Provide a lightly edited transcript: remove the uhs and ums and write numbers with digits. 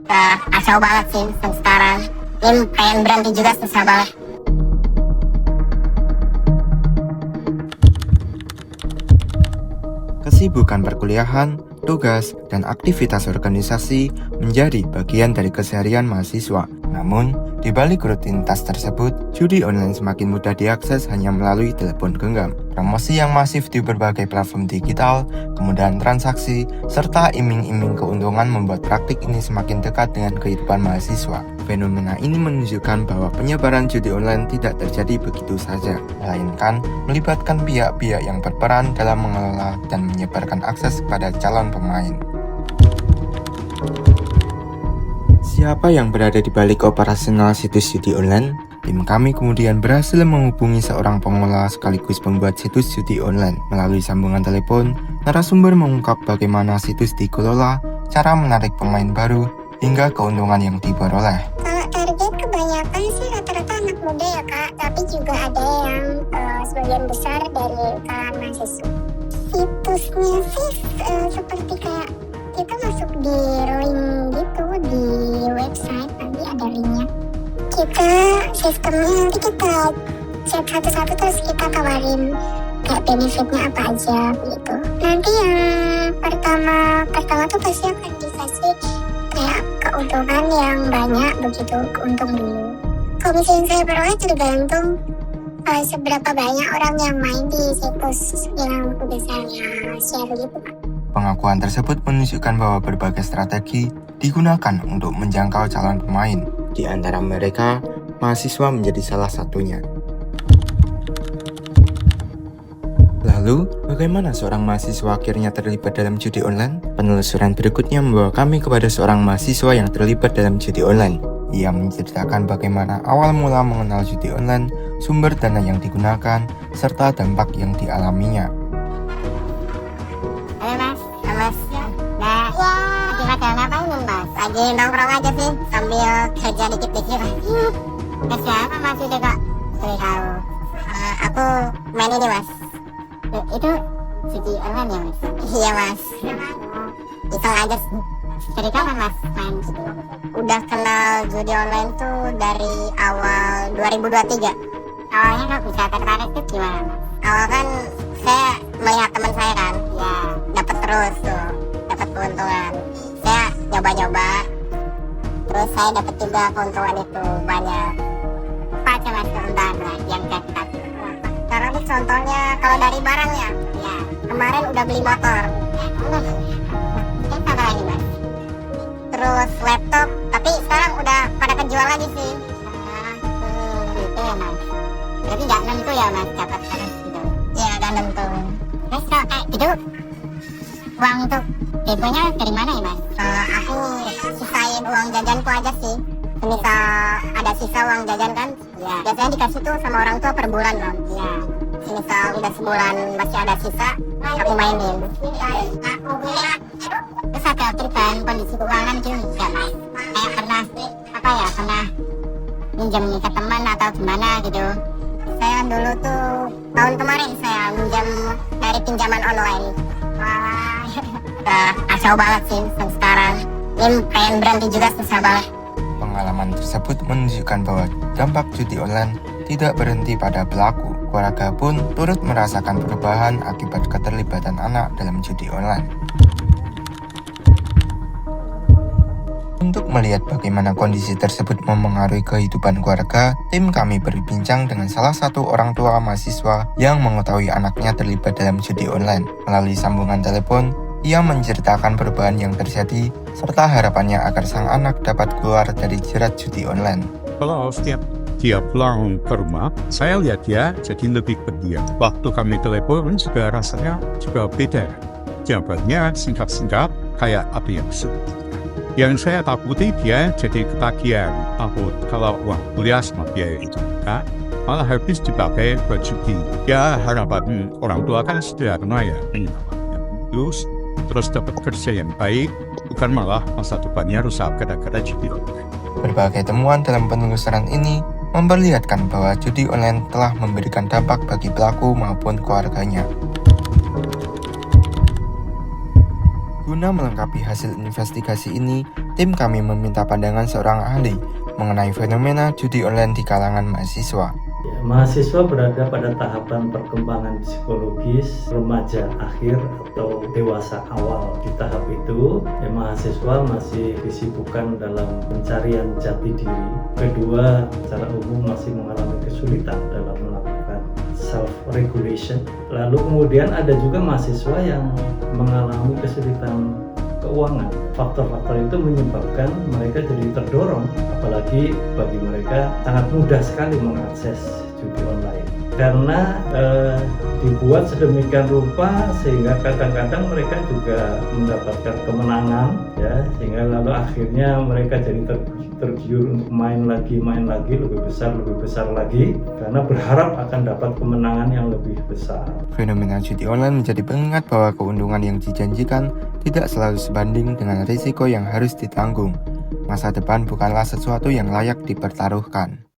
Kacau banget sih sekarang. Ini pengen berhenti juga susah banget. Kesibukan perkuliahan, tugas, dan aktivitas organisasi menjadi bagian dari keseharian mahasiswa. Namun, di balik rutinitas tersebut, judi online semakin mudah diakses hanya melalui telepon genggam. Promosi yang masif di berbagai platform digital, kemudahan transaksi, serta iming-iming keuntungan membuat praktik ini semakin dekat dengan kehidupan mahasiswa. Fenomena ini menunjukkan bahwa penyebaran judi online tidak terjadi begitu saja, melainkan melibatkan pihak-pihak yang berperan dalam mengelola dan menyebarkan akses kepada calon pemain. Siapa yang berada di balik operasional situs judi online? Tim kami kemudian berhasil menghubungi seorang pengelola sekaligus pembuat situs judi online. Melalui sambungan telepon, narasumber mengungkap bagaimana situs dikelola, cara menarik pemain baru, hingga keuntungan yang diperoleh. Kalau target kebanyakan sih rata-rata anak muda ya kak, tapi juga ada yang sebagian besar dari kalangan mahasiswa. Situsnya sih seperti kayak kita masuk di link gitu di website, nanti ada linknya. Kita sistemnya nanti kita cek satu-satu terus kita tawarin kayak benefitnya apa aja gitu. Nanti yang pertama tuh pasti akan dikasih kayak keuntungan yang banyak begitu, keuntung dulu. Komisi yang saya peroleh tergantung seberapa banyak orang yang main di situs yang udah saya share gitu. Pengakuan tersebut menunjukkan bahwa berbagai strategi digunakan untuk menjangkau calon pemain. Di antara mereka, mahasiswa menjadi salah satunya. Lalu, bagaimana seorang mahasiswa akhirnya terlibat dalam judi online? Penelusuran berikutnya membawa kami kepada seorang mahasiswa yang terlibat dalam judi online. Ia menceritakan bagaimana awal mula mengenal judi online, sumber dana yang digunakan, serta dampak yang dialaminya. Halo mas. Lagi pada ngapain mas? Lagi nongkrong aja sih, sambil kerja dikit di sini. Kerja apa mas itu kak? Boleh tahu. Aku main ini mas. Itu judi online ya mas? Iya mas. Iseng aja sih. Dari kapan mas main judi? Udah kenal judi online tuh dari awal 2023. Awalnya kok bisa tertarik tuh gimana mas? Awal kan saya melihat teman saya kan, ya dapat terus tuh, dapat keuntungan. Saya coba-coba, terus saya dapat juga keuntungan itu banyak. Apa aja mas keuntungan yang dapat? Karena ini contohnya kalau dari barangnya, ya kemarin udah beli motor. Apa lagi mas? Terus laptop, tapi sekarang udah pada kejual lagi sih. Gitu ya mas. Berarti nggak nentu ya mas dapat terus gitu? Ya nggak nentu. Terus kalau kayak gitu, uang untuk deponya dari mana ya mas? Aku sisain uang jajanku aja sih. Misal ada sisa uang jajan kan, ya biasanya dikasih tuh sama orang tua per bulan kan. Ya. Misal udah sebulan masih ada sisa, aku mainin. Terus ada perubahan kondisi keuangan gitu nggak mas? Kayak pernah pernah minjem ke teman atau gimana gitu? Saya dulu tuh tahun kemarin saya minjem dari pinjaman online. Wah, kacau banget sih sekarang. Ini pengen berhenti juga susah banget. Pengalaman tersebut menunjukkan bahwa dampak judi online tidak berhenti pada pelaku. Keluarga pun turut merasakan perubahan akibat keterlibatan anak dalam judi online. Untuk melihat bagaimana kondisi tersebut memengaruhi kehidupan keluarga, tim kami berbincang dengan salah satu orang tua mahasiswa yang mengetahui anaknya terlibat dalam judi online. Melalui sambungan telepon, ia menceritakan perubahan yang terjadi serta harapannya agar sang anak dapat keluar dari jerat judi online. Kalau setiap pulang ke rumah, saya lihat dia jadi lebih pendiam. Waktu kami telepon juga rasanya juga beda. Jawabannya singkat-singkat kayak api yang sulit. Yang saya takuti dia jadi ketagihan, takut kalau uang kuliah sama biaya itu malah habis dipakai buat judi. Ya harapan orang tua kan sederhana ya, terus dapat kerja yang baik, bukan malah masa depannya rusak gara-gara judi. Berbagai temuan dalam penelusuran ini memperlihatkan bahwa judi online telah memberikan dampak bagi pelaku maupun keluarganya. Guna melengkapi hasil investigasi ini, tim kami meminta pandangan seorang ahli mengenai fenomena judi online di kalangan mahasiswa. Ya, mahasiswa berada pada tahapan perkembangan psikologis remaja akhir atau dewasa awal. Di tahap itu, mahasiswa masih disibukkan dalam pencarian jati diri. Kedua, secara umum masih mengalami kesulitan dalam melakukan self-regulation. Lalu kemudian ada juga mahasiswa yang mengalami kesulitan keuangan. Faktor-faktor itu menyebabkan mereka jadi terdorong, apalagi bagi mereka sangat mudah sekali mengakses judi online. Karena dibuat sedemikian rupa sehingga kadang-kadang mereka juga mendapatkan kemenangan, ya, sehingga lalu akhirnya mereka jadi tergiur untuk main lagi, lebih besar lagi, karena berharap akan dapat kemenangan yang lebih besar. Fenomena judi online menjadi pengingat bahwa keuntungan yang dijanjikan tidak selalu sebanding dengan risiko yang harus ditanggung. Masa depan bukanlah sesuatu yang layak dipertaruhkan.